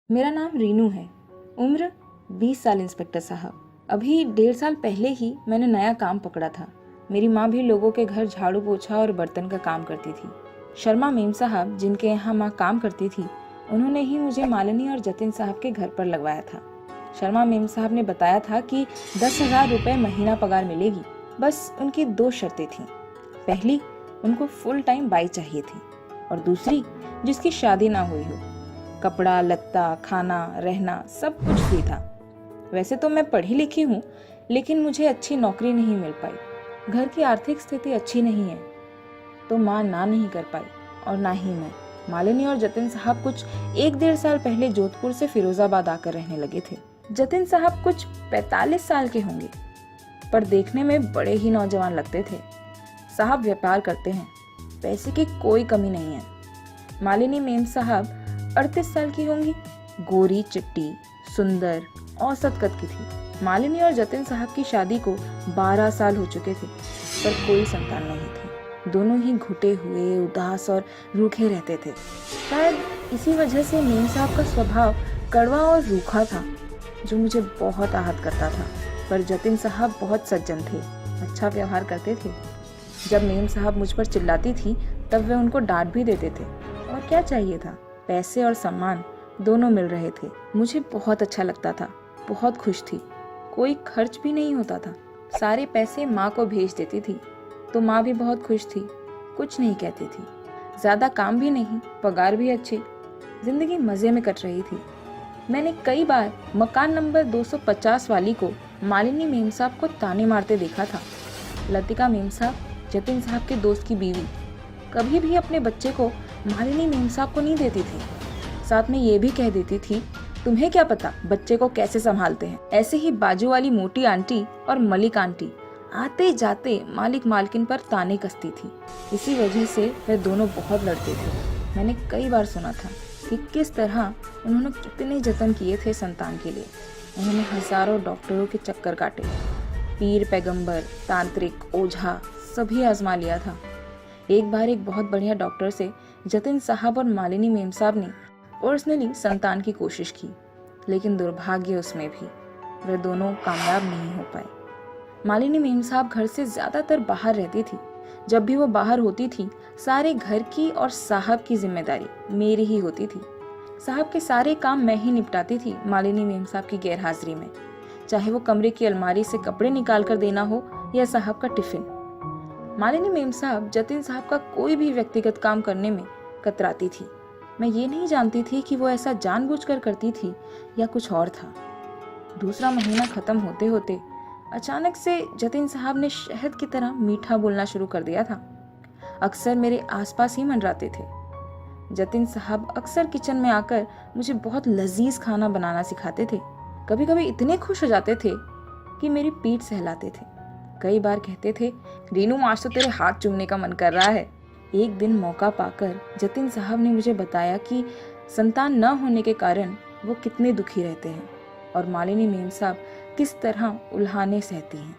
मेरा नाम रीनू है। उम्र 20 साल इंस्पेक्टर साहब। अभी 1.5 साल पहले ही मैंने नया काम पकड़ा था। मेरी माँ भी लोगों के घर झाड़ू पोछा और बर्तन का काम करती थी। शर्मा मेम साहब जिनके यहाँ माँ काम करती थी, उन्होंने ही मुझे मालिनी और जतिन साहब के घर पर लगवाया था। शर्मा मेम साहब ने बताया था कि 10,000 रुपये महीना पगार मिलेगी। बस उनकी 2 शर्तें थीं। पहली, उनको फुल टाइम बाई चाहिए थी, और दूसरी, जिसकी शादी ना हुई हो। कपड़ा लत्ता, खाना, रहना सब कुछ फ्री था। वैसे तो मैं पढ़ी लिखी हूँ, लेकिन मुझे अच्छी नौकरी नहीं मिल पाई। घर की आर्थिक स्थिति अच्छी नहीं है, तो माँ ना नहीं कर पाई, और ना ही मैं। मालिनी और जतिन साहब कुछ 1-1.5 साल पहले जोधपुर से फिरोजाबाद आकर रहने लगे थे। जतिन साहब कुछ 45 साल के होंगे, पर देखने में बड़े ही नौजवान लगते थे। साहब व्यापार करते हैं, पैसे की कोई कमी नहीं है। मालिनी मेम साहब 38 साल की होंगी, गोरी चिट्टी, सुंदर, औसत कद की थी। मालिनी और जतिन साहब की शादी को 12 साल हो चुके थे, पर कोई संतान नहीं थी। दोनों ही घुटे हुए, उदास और रूखे रहते थे। शायद इसी वजह से मेम साहब का स्वभाव कड़वा और रूखा था, जो मुझे बहुत आहत करता था। पर जतिन साहब बहुत सज्जन थे, अच्छा व्यवहार करते थे। जब मेम साहब मुझ पर चिल्लाती थी, तब वे उनको डांट भी देते थे। और क्या चाहिए था? पैसे और सम्मान दोनों मिल रहे थे। मुझे बहुत अच्छा लगता था, बहुत खुश थी। कोई खर्च भी नहीं होता था। सारे पैसे माँ को भेज देती थी, तो माँ भी बहुत खुश थी, कुछ नहीं कहती थी। ज़्यादा काम भी नहीं, पगार भी अच्छी, जिंदगी मज़े में कट रही थी। मैंने कई बार मकान नंबर 250 वाली को मालिनी मेम साहब को ताने मारते देखा था। लतिका मेम साहब, जतिन साहब के दोस्त की बीवी, कभी भी अपने बच्चे को मालिनी मेम साहब को नहीं देती थी। साथ में ये भी कह देती थी, तुम्हें क्या पता बच्चे को कैसे संभालते हैं। ऐसे ही बाजू वाली मोटी आंटी और मलिक आंटी आते जाते मालिक मालकिन पर ताने कसती थी। इसी वजह से वे दोनों बहुत लड़ते थे। मैंने कई बार सुना था कि किस तरह उन्होंने कितने जतन किए थे संतान के लिए। उन्होंने हजारों डॉक्टरों के चक्कर काटे, पीर पैगंबर, तांत्रिक, ओझा सभी आजमा लिया था। एक बार एक बहुत बढ़िया डॉक्टर से जतिन साहब और मालिनी मेम साहब ने पर्सनली संतान की कोशिश की, लेकिन दुर्भाग्य उसमें भी वे दोनों कामयाब नहीं हो पाए। मालिनी मेम साहब घर से ज्यादातर बाहर रहती थी। जब भी वो बाहर होती थी, सारे घर की और साहब की जिम्मेदारी मेरी ही होती थी। साहब के सारे काम मैं ही निपटाती थी मालिनी मेम साहब की गैरहाजिरी में, चाहे वो कमरे की अलमारी से कपड़े निकाल कर देना हो या साहब का टिफिन। मालिनी मेम साहब जतिन साहब का कोई भी व्यक्तिगत काम करने में कतराती थी। मैं ये नहीं जानती थी कि वो ऐसा जानबूझकर करती थी या कुछ और था। दूसरा महीना खत्म होते होते अचानक से जतिन साहब ने शहद की तरह मीठा बोलना शुरू कर दिया था। अक्सर मेरे आसपास ही मंडराते थे। जतिन साहब अक्सर किचन में आकर मुझे बहुत लजीज खाना बनाना सिखाते थे। कभी कभी इतने खुश हो जाते थे कि मेरी पीठ सहलाते थे। कई बार कहते थे, रीनू आज तो तेरे हाथ चूमने का मन कर रहा है। एक दिन मौका पाकर जतिन साहब ने मुझे बताया कि संतान न होने के कारण वो कितने दुखी रहते हैं, और मालिनी मेम साहब किस तरह उल्हाने सहती हैं।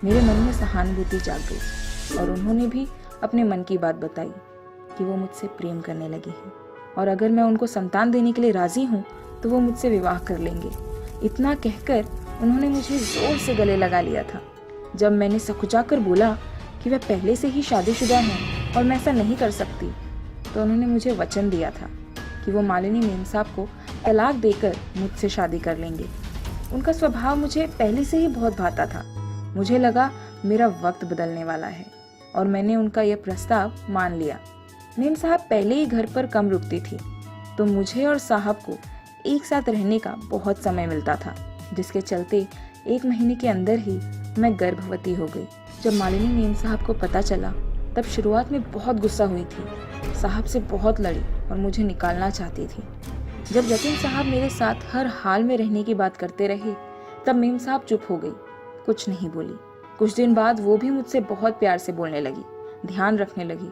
मेरे मन में सहानुभूति जाग गई, और उन्होंने भी अपने मन की बात बताई कि वो मुझसे प्रेम करने लगी हैं, और अगर मैं उनको संतान देने के लिए राजी हूँ तो वो मुझसे विवाह कर लेंगे। इतना कहकर उन्होंने मुझे जोर से गले लगा लिया था। जब मैंने सकुचाकर बोला कि वह पहले से ही शादीशुदा हैं और मैं ऐसा नहीं कर सकती, तो उन्होंने मुझे वचन दिया था कि वो मालिनी मेम साहब को तलाक देकर मुझसे शादी कर लेंगे। उनका स्वभाव मुझे पहले से ही बहुत भाता था। मुझे लगा मेरा वक्त बदलने वाला है, और मैंने उनका यह प्रस्ताव मान लिया। मेम साहब पहले ही घर पर कम रुकती थी, तो मुझे और साहब को एक साथ रहने का बहुत समय मिलता था, जिसके चलते 1 महीने के अंदर ही मैं गर्भवती हो गई। जब मालिनी मेम साहब को पता चला, तब शुरुआत में बहुत गुस्सा हुई थी। साहब से बहुत लड़ी और मुझे निकालना चाहती थी। जब जतिन साहब मेरे साथ हर हाल में रहने की बात करते रहे, तब मेम साहब चुप हो गई, कुछ नहीं बोली। कुछ दिन बाद वो भी मुझसे बहुत प्यार से बोलने लगी, ध्यान रखने लगी।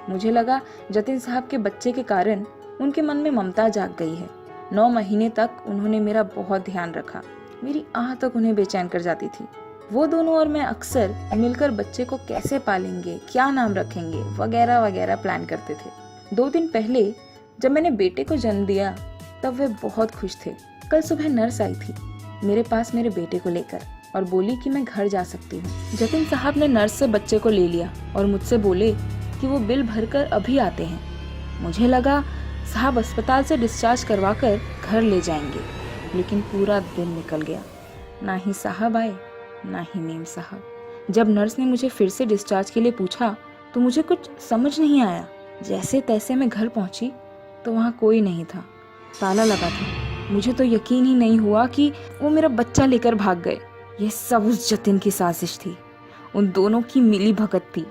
मुझे लगा जतिन साहब के बच्चे के कारण उनके मन में ममता जाग गई है। 9 महीने तक उन्होंने मेरा बहुत ध्यान रखा। मेरी आह तक उन्हें बेचैन कर जाती थी। वो दोनों और मैं अक्सर मिलकर बच्चे को कैसे पालेंगे, क्या नाम रखेंगे, वगैरह वगैरह प्लान करते थे। 2 दिन पहले जब मैंने बेटे को जन्म दिया, तब वे बहुत खुश थे। कल सुबह नर्स आई थी मेरे पास मेरे बेटे को लेकर और बोली कि मैं घर जा सकती हूँ। जतिन साहब ने नर्स से बच्चे को ले लिया और मुझसे बोले कि वो बिल भरकर अभी आते हैं। मुझे लगा साहब अस्पताल से डिस्चार्ज करवा कर घर ले जाएंगे, लेकिन पूरा दिन निकल गया। ना ही साहब आए ना ही नीम साहब। जब नर्स ने मुझे फिर से डिस्चार्ज के लिए पूछा तो मुझे कुछ समझ नहीं आया। जैसे तैसे मैं घर पहुंची तो वहाँ कोई नहीं था, ताला लगा था। मुझे तो यकीन ही नहीं हुआ कि वो मेरा बच्चा लेकर भाग गए। यह सब उस जतिन की साजिश थी, उन दोनों की मिली भगत थी।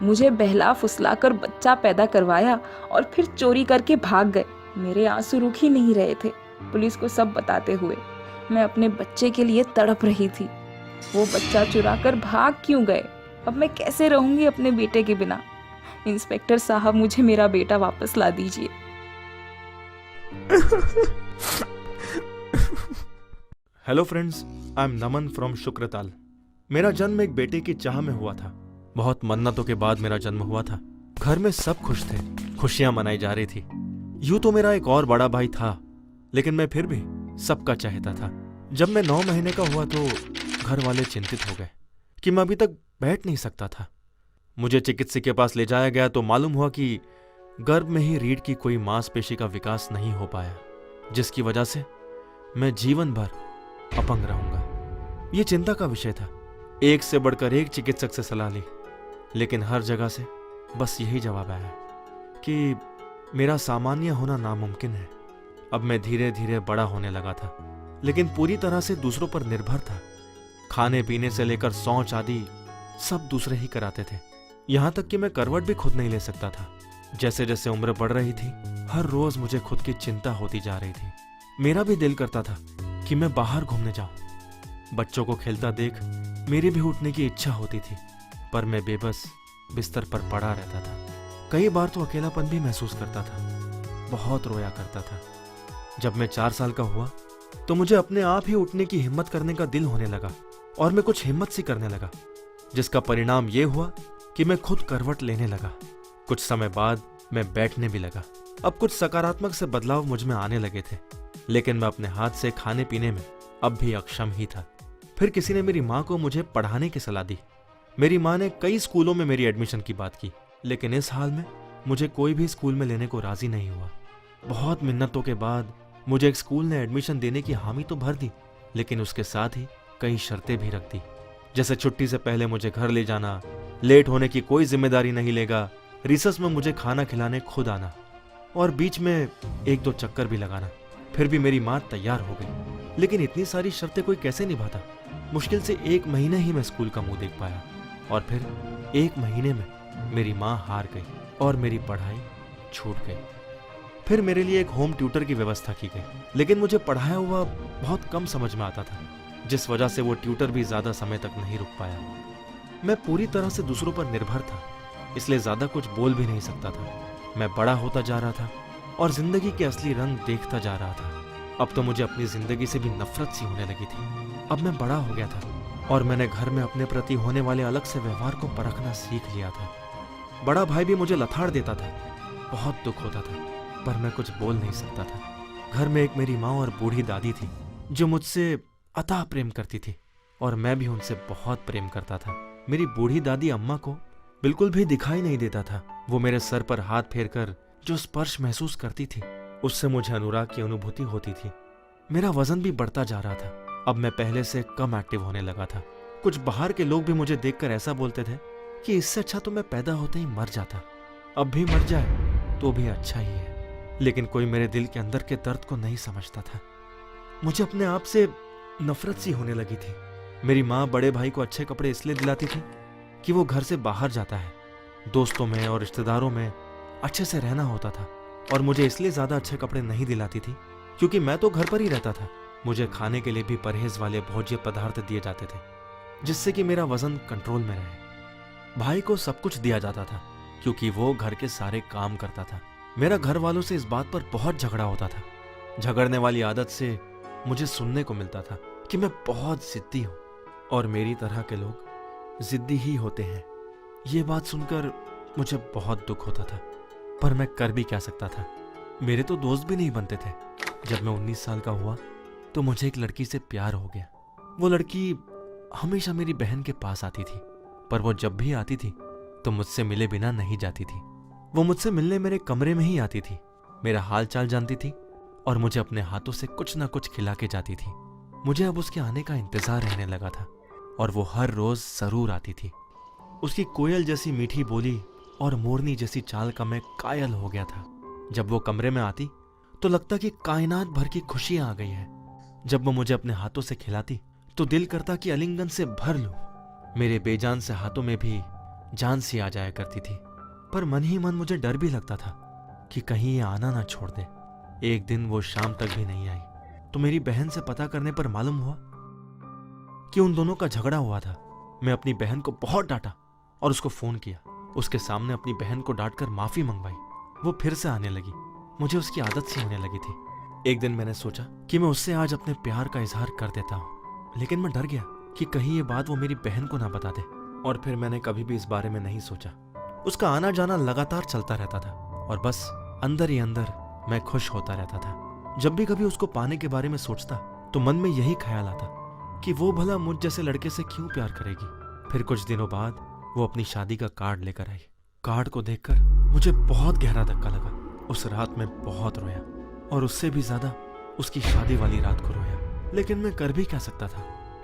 मुझे बहला फुसला कर बच्चा पैदा करवाया और फिर चोरी करके भाग गए। मेरे आंसू रुक ही नहीं रहे थे पुलिस को सब बताते हुए। मैं अपने बच्चे के लिए तड़प रही थी। वो बच्चा चुरा कर भाग क्यों गए? अब मैं कैसे रहूंगी अपने बेटे के बिना? इंस्पेक्टर साहब, मुझे मेरा बेटा वापस ला दीजिए। Hello friends, I am Naman from Shukratal. मेरा जन्म एक बेटे की चाह में हुआ था। बहुत मन्नतों के बाद मेरा जन्म हुआ था। घर में सब खुश थे, खुशियां मनाई जा रही थी। यूं तो मेरा एक और बड़ा भाई था, लेकिन मैं फिर भी सबका चाहता था। जब मैं 9 महीने का हुआ तो घर वाले चिंतित हो गए कि मैं अभी तक बैठ नहीं सकता था। मुझे चिकित्सक के पास ले जाया गया तो मालूम हुआ कि गर्भ में ही रीढ़ की कोई मांसपेशी का विकास नहीं हो पाया, जिसकी वजह से मैं जीवन भर अपंग रहूंगा। ये चिंता का विषय था। एक से बढ़कर एक चिकित्सक से सलाह ली, लेकिन हर जगह से बस यही जवाब आया कि मेरा सामान्य होना नामुमकिन है। अब मैं धीरे धीरे बड़ा होने लगा था, लेकिन पूरी तरह से दूसरों पर निर्भर था। खाने पीने से लेकर शौच आदि सब दूसरे ही कराते थे। यहां तक कि मैं करवट भी खुद नहीं ले सकता था। जैसे जैसे उम्र बढ़ रही थी, हर रोज मुझे खुद की चिंता होती जा रही थी। मेरा भी दिल करता था कि मैं बाहर घूमने जाऊं। बच्चों को खेलता देख मेरी भी उठने की इच्छा होती थी, पर मैं बेबस बिस्तर पर पड़ा रहता था। कई बार तो अकेलापन भी महसूस करता था। बहुत रोया करता था। जब मैं 4 साल का हुआ तो मुझे अपने आप ही उठने की हिम्मत करने का दिल होने लगा और मैं कुछ हिम्मत सी करने लगा, जिसका परिणाम यह हुआ कि मैं खुद करवट लेने लगा। कुछ समय बाद मैं बैठने भी लगा। अब कुछ सकारात्मक से बदलाव मुझ में आने लगे थे, लेकिन मैं अपने हाथ से खाने पीने में अब भी अक्षम ही था। फिर किसी ने मेरी माँ को मुझे पढ़ाने की सलाह दी। मेरी माँ ने कई स्कूलों में मेरी एडमिशन की बात की, लेकिन इस हाल में मुझे कोई भी स्कूल में लेने को राजी नहीं हुआ। बहुत मिन्नतों के बाद मुझे एक स्कूल ने एडमिशन देने की हामी तो भर दी, लेकिन उसके साथ ही कई शर्तें भी रख दी, जैसे छुट्टी से पहले मुझे घर ले जाना, लेट होने की कोई जिम्मेदारी नहीं लेगा, रिसर्च में मुझे खाना खिलाने खुद आना और बीच में 1-2 चक्कर भी लगाना। फिर भी मेरी माँ तैयार हो गई, लेकिन इतनी सारी शर्तें कोई कैसे निभाता। मुश्किल से 1 महीने ही मैं स्कूल का मुंह देख पाया और फिर 1 महीने में मेरी माँ हार गई और मेरी पढ़ाई छूट गई। फिर मेरे लिए एक होम ट्यूटर की व्यवस्था की गई, लेकिन मुझे पढ़ाया हुआ बहुत कम समझ में आता था, जिस वजह से वो ट्यूटर भी ज्यादा समय तक नहीं रुक पाया। मैं पूरी तरह से दूसरों पर निर्भर था, इसलिए ज्यादा कुछ बोल भी नहीं सकता था। मैं बड़ा होता जा रहा था और जिंदगी के असली रंग देखता जा रहा था। अब तो मुझे अपनी जिंदगी से भी नफरत सी होने लगी थी। अब मैं बड़ा हो गया था और मैंने घर में अपने प्रति होने वाले अलग से व्यवहार को परखना सीख लिया था। बड़ा भाई भी मुझे लथाड़ देता था। बहुत दुख होता था, पर मैं कुछ बोल नहीं सकता था। घर में एक मेरी माँ और बूढ़ी दादी थी जो मुझसे अथाह प्रेम करती थी और मैं भी उनसे बहुत प्रेम करता था। मेरी बूढ़ी दादी अम्मा को बिल्कुल भी दिखाई नहीं देता था। वो मेरे सर पर हाथ फेरकर जो स्पर्श महसूस करती थी, उससे मुझे अनुराग की अनुभूति होती थी। मेरा वजन भी बढ़ता जा रहा था। अब मैं पहले से कम एक्टिव होने लगा था। कुछ बाहर के लोग भी मुझे देखकर ऐसा बोलते थे कि इससे अच्छा तो मैं पैदा होते ही मर जाता। अब भी मर जाए तो भी अच्छा ही है, लेकिन कोई मेरे दिल के अंदर के दर्द को नहीं समझता था। मुझे अपने आप से नफरत सी होने लगी थी। मेरी माँ बड़े भाई को अच्छे कपड़े इसलिए दिलाती थी कि वो घर से बाहर जाता है, दोस्तों में और रिश्तेदारों में अच्छे से रहना होता था, और मुझे इसलिए ज्यादा अच्छे कपड़े नहीं दिलाती थी क्योंकि मैं तो घर पर ही रहता था। मुझे खाने के लिए भी परहेज वाले भोज्य पदार्थ दिए जाते थे, जिससे कि मेरा वजन कंट्रोल में रहे। भाई को सब कुछ दिया जाता था क्योंकि वो घर के सारे काम करता था। मेरा घर वालों से इस बात पर बहुत झगड़ा होता था। झगड़ने वाली आदत से मुझे सुनने को मिलता था कि मैं बहुत जिद्दी हूं और मेरी तरह के लोग जिद्दी ही होते हैं। ये बात सुनकर मुझे बहुत दुख होता था, पर मैं कर भी क्या सकता था। मेरे तो दोस्त भी नहीं बनते थे। जब मैं 19 साल का हुआ तो मुझे एक लड़की से प्यार हो गया। वो लड़की हमेशा मेरी बहन के पास आती थी, पर वो जब भी आती थी तो मुझसे मिले बिना नहीं जाती थी। वो मुझसे मिलने मेरे कमरे में ही आती थी, मेरा हाल चाल जानती थी और मुझे अपने हाथों से कुछ ना कुछ खिला के जाती थी। मुझे अब उसके आने का इंतजार रहने लगा था और वो हर रोज जरूर आती थी। उसकी कोयल जैसी मीठी बोली और मोरनी जैसी चाल का मैं कायल हो गया था। जब वो कमरे में आती तो लगता कि कायनात भर की खुशियां आ गई है। जब वो मुझे अपने हाथों से खिलाती तो दिल करता कि आलिंगन से भर लूं। मेरे बेजान से हाथों में भी जान सी आ जाया करती थी, पर मन ही मन मुझे डर भी लगता था कि कहीं ये आना ना छोड़ दे। एक दिन वो शाम तक भी नहीं आई तो मेरी बहन से पता करने पर मालूम हुआ कि उन दोनों का झगड़ा हुआ था। मैं अपनी बहन को बहुत डांटा और उसको फोन किया। उसके सामने अपनी बहन को डांटकर माफी मंगवाई। वो फिर से आने लगी। मुझे उसकी आदत सी होने लगी थी। एक दिन मैंने सोचा कि मैं उससे आज अपने प्यार का इजहार कर देता हूँ, लेकिन मैं डर गया कि कहीं ये बात वो मेरी बहन को ना बता दे। और फिर मैंने कभी भी इस बारे में नहीं सोचा। उसका आना जाना लगातार चलता रहता था और बस अंदर ही अंदर मैं खुश होता रहता था। जब भी कभी उसको पाने के बारे में सोचता तो मन में यही ख्याल आता कि वो भला मुझ जैसे लड़के से क्यों प्यार करेगी। फिर कुछ दिनों बाद वो अपनी शादी का कार्ड लेकर आई। कार्ड को देखकर मुझे बहुत गहरा धक्का लगा। उस रात में बहुत रोया और उससे भी ज्यादा उसकी शादी वाली रात को रोया। लेकिन मैं कर भी क्या सकता था।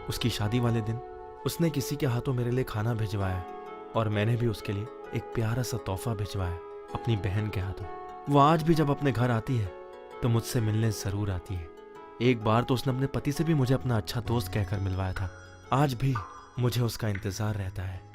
उसकी शादी वाले दिन उसने किसी के हाथों मेरे लिए खाना भिजवाया और मैंने भी उसके लिए एक प्यारा सा तोहफा भिजवाया अपनी बहन के हाथों। वो आज भी जब अपने घर आती है तो मुझसे मिलने जरूर आती है। एक बार तो उसने अपने पति से भी मुझे अपना अच्छा दोस्त कहकर मिलवाया था। आज भी मुझे उसका इंतजार रहता है।